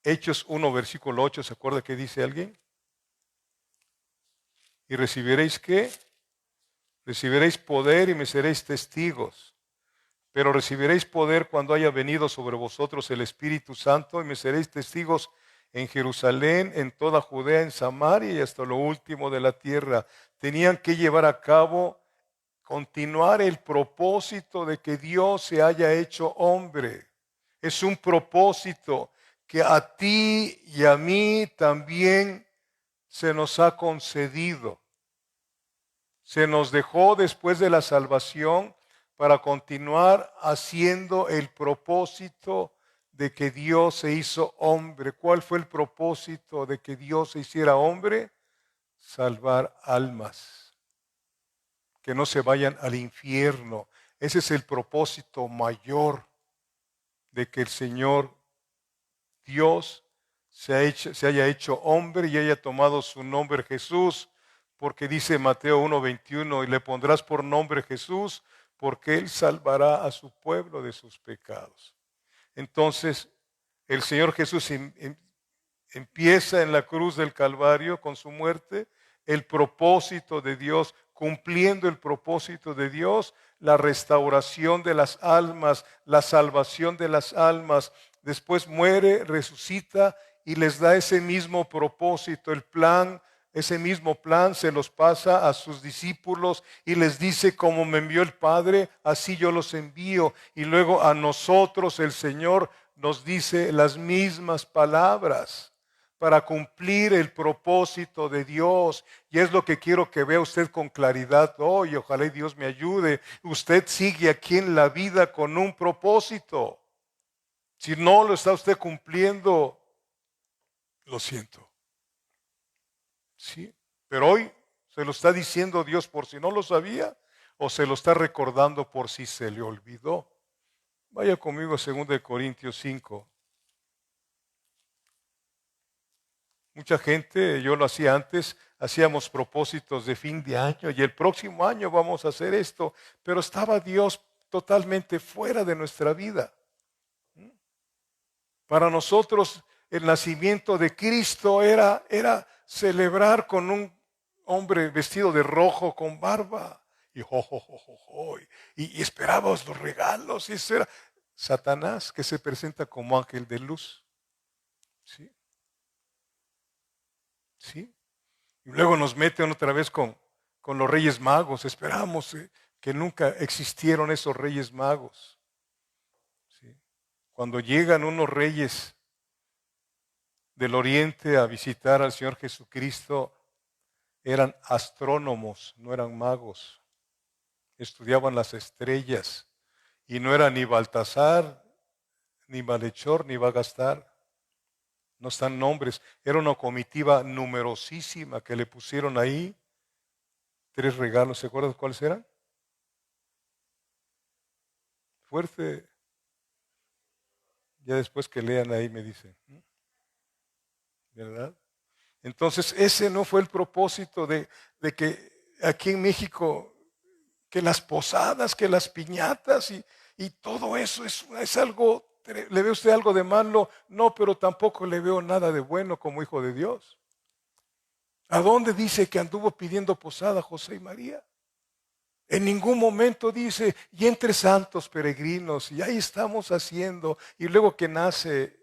Hechos 1, versículo 8, ¿se acuerda que dice alguien? Y recibiréis, ¿qué? Recibiréis poder y me seréis testigos. Pero recibiréis poder cuando haya venido sobre vosotros el Espíritu Santo y me seréis testigos en Jerusalén, en toda Judea, en Samaria y hasta lo último de la tierra. Tenían que llevar a cabo, continuar el propósito de que Dios se haya hecho hombre. Es un propósito que a ti y a mí también se nos ha concedido. Se nos dejó después de la salvación para continuar haciendo el propósito de que Dios se hizo hombre. ¿Cuál fue el propósito de que Dios se hiciera hombre? Salvar almas, que no se vayan al infierno. Ese es el propósito mayor de que el Señor Dios se haya hecho hombre y haya tomado su nombre Jesús, porque dice Mateo 1:21, y le pondrás por nombre Jesús, porque Él salvará a su pueblo de sus pecados. Entonces, el Señor Jesús empieza en la cruz del Calvario con su muerte, el propósito de Dios, cumpliendo el propósito de Dios, la restauración de las almas, la salvación de las almas. Después muere, resucita y les da ese mismo propósito, el plan. Ese mismo plan se los pasa a sus discípulos y les dice, como me envió el Padre, así yo los envío. Y luego a nosotros el Señor nos dice las mismas palabras para cumplir el propósito de Dios. Y es lo que quiero que vea usted con claridad hoy. Ojalá y Dios me ayude. Usted sigue aquí en la vida con un propósito. Si no lo está usted cumpliendo, lo siento. Sí, pero hoy se lo está diciendo Dios por si no lo sabía o se lo está recordando por si se le olvidó. Vaya conmigo a 2 Corintios 5. Mucha gente, yo lo hacía antes, hacíamos propósitos de fin de año y el próximo año vamos a hacer esto, pero estaba Dios totalmente fuera de nuestra vida. Para nosotros el nacimiento de Cristo era celebrar con un hombre vestido de rojo con barba y y esperábamos los regalos y eso era Satanás que se presenta como ángel de luz. ¿Sí? ¿Sí? Y luego nos meten otra vez con los reyes magos. Esperamos que nunca existieron esos reyes magos. ¿Sí? Cuando llegan unos reyes del oriente a visitar al Señor Jesucristo, eran astrónomos, no eran magos. Estudiaban las estrellas y no era ni Baltasar, ni Malhechor, ni Bagastar. No están nombres. Era una comitiva numerosísima que le pusieron ahí 3 regalos. ¿Se acuerdan cuáles eran? Fuerte. Ya después que lean ahí me dicen. ¿Verdad? Entonces ese no fue el propósito de que aquí en México, que las posadas, que las piñatas y todo eso es algo. ¿Le ve usted algo de malo? No, pero tampoco le veo nada de bueno como hijo de Dios. ¿A dónde dice que anduvo pidiendo posada José y María? En ningún momento dice, y entre santos peregrinos, y ahí estamos haciendo, y luego que nace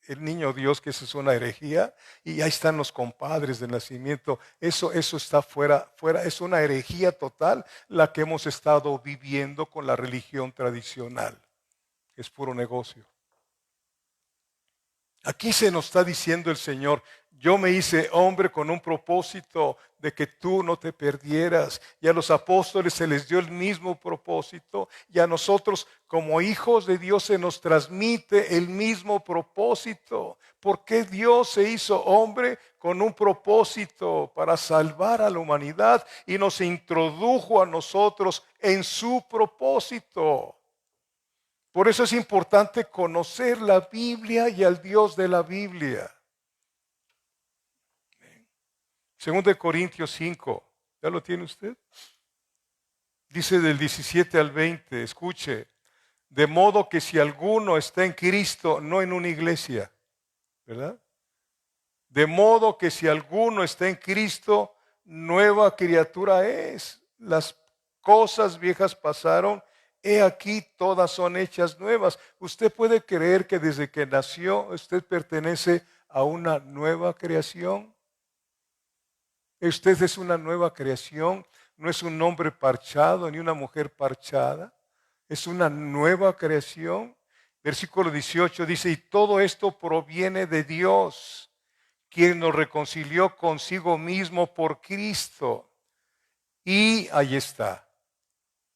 el niño Dios, que eso es una herejía, y ahí están los compadres de nacimiento, eso está fuera, es una herejía total la que hemos estado viviendo con la religión tradicional, es puro negocio. Aquí se nos está diciendo el Señor, yo me hice hombre con un propósito de que tú no te perdieras. Y a los apóstoles se les dio el mismo propósito. Y a nosotros como hijos de Dios se nos transmite el mismo propósito. Porque Dios se hizo hombre con un propósito para salvar a la humanidad y nos introdujo a nosotros en su propósito. Por eso es importante conocer la Biblia y al Dios de la Biblia. 2 Corintios 5, ¿ya lo tiene usted? Dice del 17 al 20, escuche, de modo que si alguno está en Cristo, no en una iglesia, ¿verdad? De modo que si alguno está en Cristo, nueva criatura es. Las cosas viejas pasaron, he aquí todas son hechas nuevas. Usted puede creer que desde que nació usted pertenece a una nueva creación. Usted es una nueva creación, no es un hombre parchado ni una mujer parchada, es una nueva creación. Versículo 18 dice, y todo esto proviene de Dios, quien nos reconcilió consigo mismo por Cristo. Y ahí está.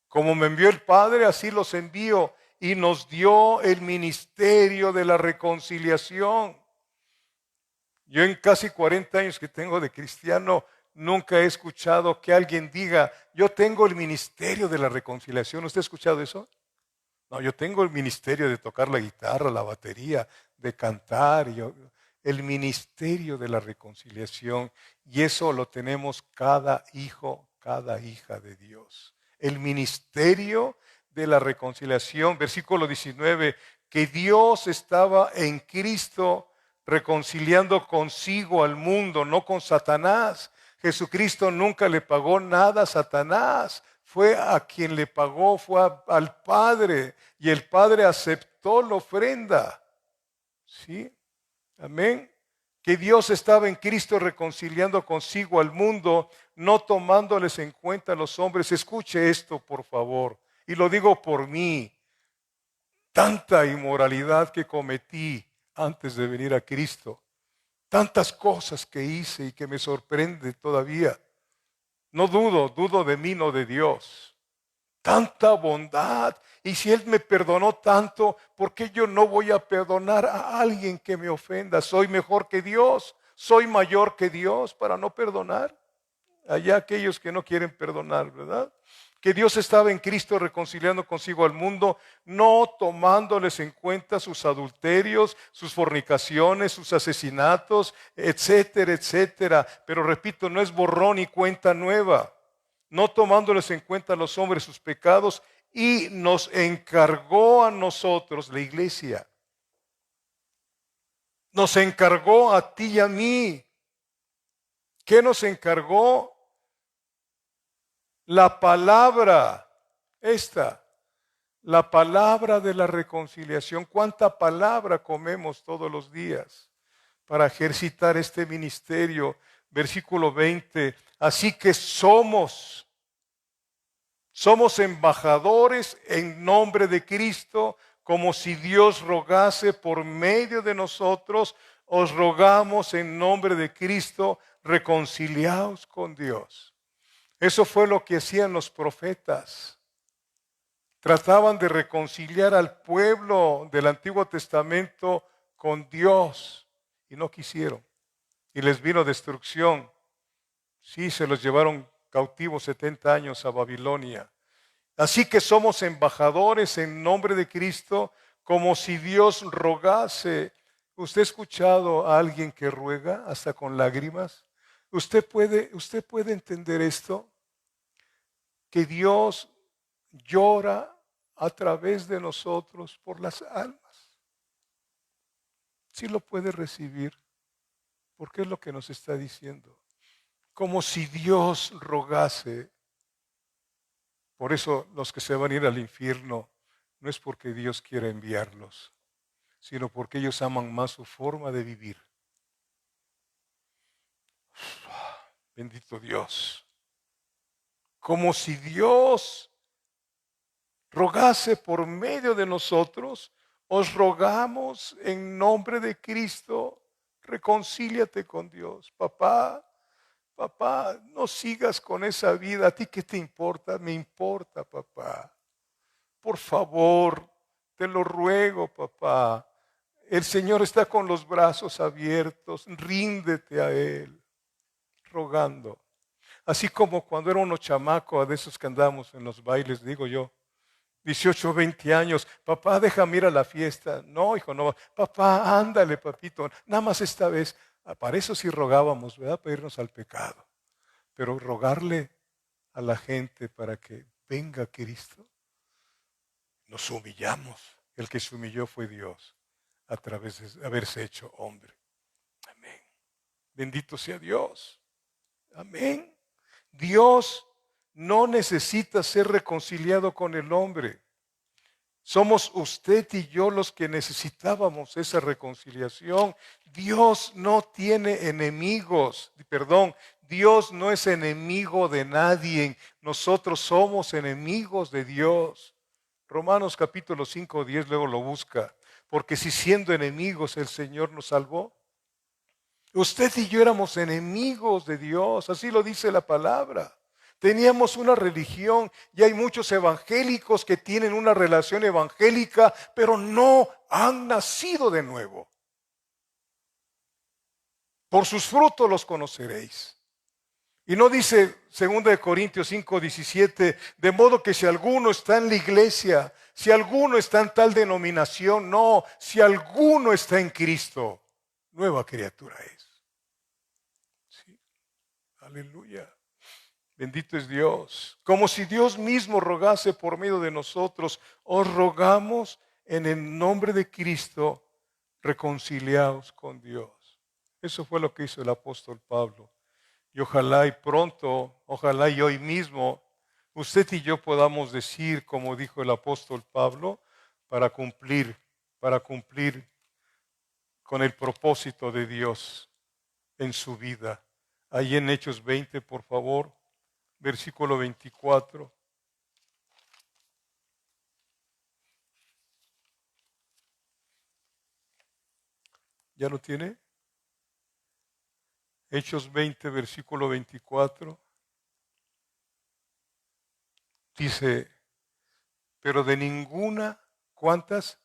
Como me envió el Padre, así los envío. Y nos dio el ministerio de la reconciliación. Yo en casi 40 años que tengo de cristiano, nunca he escuchado que alguien diga, yo tengo el ministerio de la reconciliación. ¿Usted ha escuchado eso? No, yo tengo el ministerio de tocar la guitarra, la batería, de cantar. El ministerio de la reconciliación. Y eso lo tenemos cada hijo, cada hija de Dios. El ministerio de la reconciliación. Versículo 19, que Dios estaba en Cristo reconciliando consigo al mundo, no con Satanás. Jesucristo nunca le pagó nada a Satanás. Fue a quien le pagó, fue al Padre. Y el Padre aceptó la ofrenda. ¿Sí? Amén. Que Dios estaba en Cristo reconciliando consigo al mundo, no tomándoles en cuenta a los hombres. Escuche esto, por favor. Y lo digo por mí. Tanta inmoralidad que cometí antes de venir a Cristo. Tantas cosas que hice y que me sorprende todavía. No dudo de mí, no de Dios. Tanta bondad. Y si Él me perdonó tanto, ¿por qué yo no voy a perdonar a alguien que me ofenda? ¿Soy mejor que Dios? ¿Soy mayor que Dios para no perdonar? Allá aquellos que no quieren perdonar, ¿verdad? que Dios estaba en Cristo reconciliando consigo al mundo, no tomándoles en cuenta sus adulterios, sus fornicaciones, sus asesinatos, etcétera, etcétera. Pero repito, no es borrón y cuenta nueva, no tomándoles en cuenta a los hombres sus pecados, y nos encargó a nosotros, la iglesia, nos encargó a ti y a mí. ¿Qué nos encargó? La palabra, la palabra de la reconciliación. ¿Cuánta palabra comemos todos los días para ejercitar este ministerio? Versículo 20. Así que somos embajadores en nombre de Cristo, como si Dios rogase por medio de nosotros. Os rogamos en nombre de Cristo, reconciliaos con Dios. Eso fue lo que hacían los profetas. Trataban de reconciliar al pueblo del Antiguo Testamento con Dios y no quisieron. Y les vino destrucción. Sí, se los llevaron cautivos 70 años a Babilonia. Así que somos embajadores en nombre de Cristo, como si Dios rogase. ¿Usted ha escuchado a alguien que ruega hasta con lágrimas? ¿Usted puede entender esto? Que Dios llora a través de nosotros por las almas. Sí lo puede recibir, porque es lo que nos está diciendo. Como si Dios rogase. Por eso los que se van a ir al infierno no es porque Dios quiera enviarlos, sino porque ellos aman más su forma de vivir. Bendito Dios. Como si Dios rogase por medio de nosotros, os rogamos en nombre de Cristo, reconcíliate con Dios. Papá, no sigas con esa vida. ¿A ti qué te importa? Me importa, papá. Por favor, te lo ruego, papá. El Señor está con los brazos abiertos. Ríndete a Él, rogando. Así como cuando era unos chamacos de esos que andamos en los bailes, digo yo, 18, 20 años, papá, déjame ir a la fiesta. No, hijo, no. Papá, ándale, papito. Nada más esta vez. Para eso sí rogábamos, ¿verdad? Para irnos al pecado. Pero rogarle a la gente para que venga Cristo, nos humillamos. El que se humilló fue Dios a través de haberse hecho hombre. Amén. Bendito sea Dios. Amén. Dios no necesita ser reconciliado con el hombre. Somos usted y yo los que necesitábamos esa reconciliación. Dios no tiene enemigos, Dios no es enemigo de nadie. Nosotros somos enemigos de Dios. Romanos capítulo 5, 10, luego lo busca. Porque si siendo enemigos el Señor nos salvó. Usted y yo éramos enemigos de Dios, así lo dice la palabra. Teníamos una religión y hay muchos evangélicos que tienen una relación evangélica, pero no han nacido de nuevo. Por sus frutos los conoceréis. Y no dice 2 Corintios 5, 17, de modo que si alguno está en la iglesia, si alguno está en tal denominación, no, si alguno está en Cristo, nueva criatura es. Sí. Aleluya. Bendito es Dios. Como si Dios mismo rogase por medio de nosotros, os rogamos en el nombre de Cristo, reconciliaos con Dios. Eso fue lo que hizo el apóstol Pablo. Y ojalá y pronto, ojalá y hoy mismo, usted y yo podamos decir, como dijo el apóstol Pablo, para cumplir con el propósito de Dios en su vida. Ahí en Hechos 20, por favor. Versículo 24. ¿Ya lo tiene? Hechos 20, versículo 24. Dice, pero de ninguna, ¿cuántas?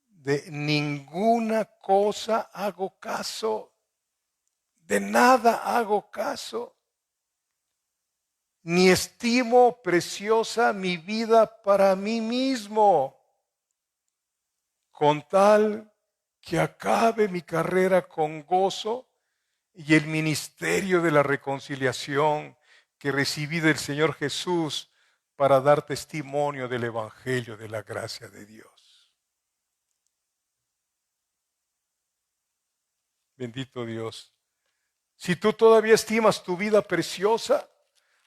De ninguna cosa hago caso. De nada hago caso. ni estimo preciosa mi vida para mí mismo, con tal que acabe mi carrera con gozo y el ministerio de la reconciliación que recibí del Señor Jesús para dar testimonio del Evangelio de la gracia de Dios. Bendito Dios. Si tú todavía estimas tu vida preciosa,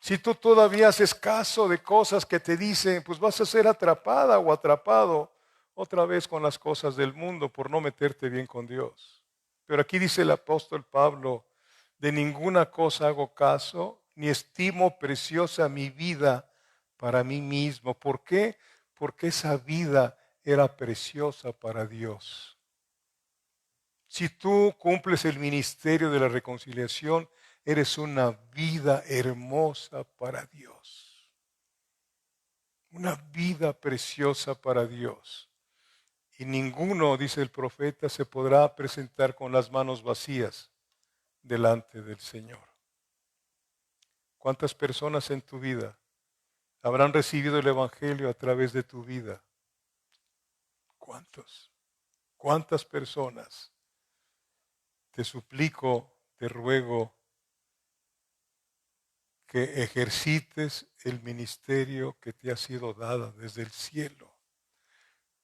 si tú todavía haces caso de cosas que te dicen, pues vas a ser atrapada o atrapado otra vez con las cosas del mundo por no meterte bien con Dios. Pero aquí dice el apóstol Pablo, de ninguna cosa hago caso, ni estimo preciosa mi vida para mí mismo. ¿Por qué? Porque esa vida era preciosa para Dios. Si tú cumples el ministerio de la reconciliación, eres una vida hermosa para Dios. Una vida preciosa para Dios. Y ninguno, dice el profeta, se podrá presentar con las manos vacías delante del Señor. ¿Cuántas personas en tu vida habrán recibido el Evangelio a través de tu vida? ¿Cuántos? ¿Cuántas personas? Te suplico, te ruego, que ejercites el ministerio que te ha sido dado desde el cielo.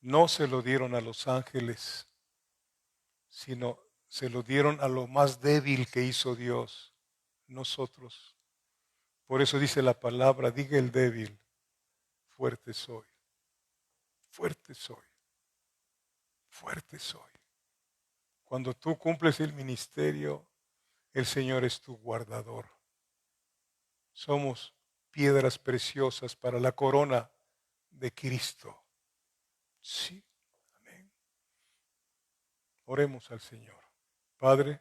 No se lo dieron a los ángeles, sino se lo dieron a lo más débil que hizo Dios, nosotros. Por eso dice la palabra, diga el débil, fuerte soy, fuerte soy, fuerte soy. Cuando tú cumples el ministerio, el Señor es tu guardador. Somos piedras preciosas para la corona de Cristo. Sí, amén. Oremos al Señor. Padre,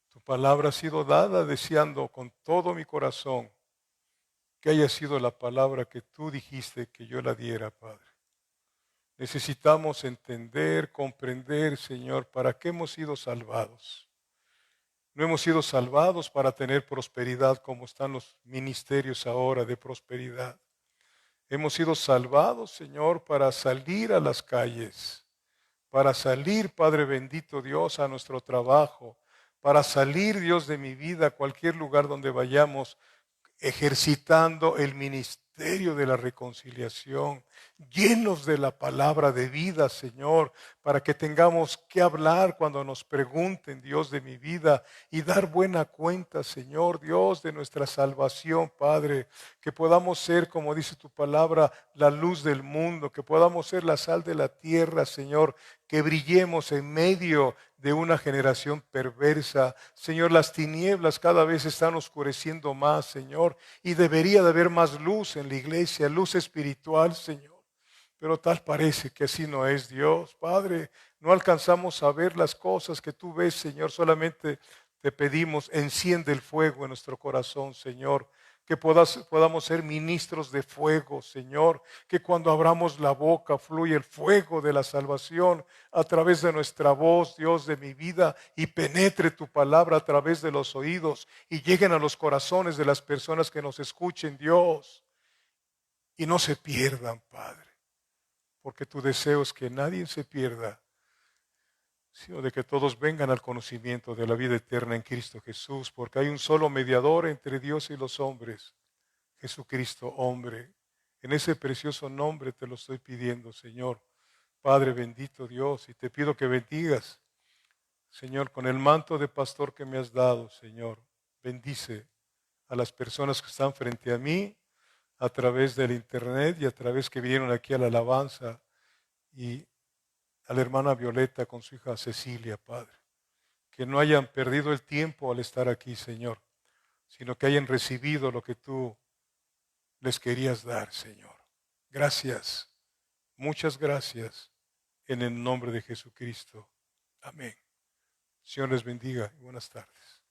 tu palabra ha sido dada deseando con todo mi corazón que haya sido la palabra que tú dijiste que yo la diera, Padre. Necesitamos entender, comprender, Señor, para qué hemos sido salvados. No hemos sido salvados para tener prosperidad como están los ministerios ahora de prosperidad. Hemos sido salvados, Señor, para salir a las calles, para salir, Padre bendito Dios, a nuestro trabajo, para salir, Dios de mi vida, a cualquier lugar donde vayamos, ejercitando el ministerio de la reconciliación, llenos de la palabra de vida, Señor, para que tengamos que hablar cuando nos pregunten, Dios de mi vida, y dar buena cuenta, Señor, Dios de nuestra salvación, Padre, que podamos ser, como dice tu palabra, la luz del mundo, que podamos ser la sal de la tierra, Señor, que brillemos en medio de una generación perversa. Señor, las tinieblas cada vez están oscureciendo más, Señor, y debería de haber más luz en la iglesia, luz espiritual, Señor. Pero tal parece que así no es, Dios. Padre, no alcanzamos a ver las cosas que tú ves, Señor. Solamente te pedimos, enciende el fuego en nuestro corazón, Señor. Que podamos ser ministros de fuego, Señor. Que cuando abramos la boca fluya el fuego de la salvación a través de nuestra voz, Dios de mi vida, y penetre tu palabra a través de los oídos y lleguen a los corazones de las personas que nos escuchen, Dios. Y no se pierdan, Padre. Porque tu deseo es que nadie se pierda, sino de que todos vengan al conocimiento de la vida eterna en Cristo Jesús, porque hay un solo mediador entre Dios y los hombres, Jesucristo hombre. En ese precioso nombre te lo estoy pidiendo, Señor. Padre bendito Dios, y te pido que bendigas, Señor, con el manto de pastor que me has dado, Señor. Bendice a las personas que están frente a mí, a través del internet y a través que vinieron aquí a la alabanza, y a la hermana Violeta con su hija Cecilia, Padre. Que no hayan perdido el tiempo al estar aquí, Señor, sino que hayan recibido lo que tú les querías dar, Señor. Gracias, muchas gracias, en el nombre de Jesucristo. Amén. Señor les bendiga y buenas tardes.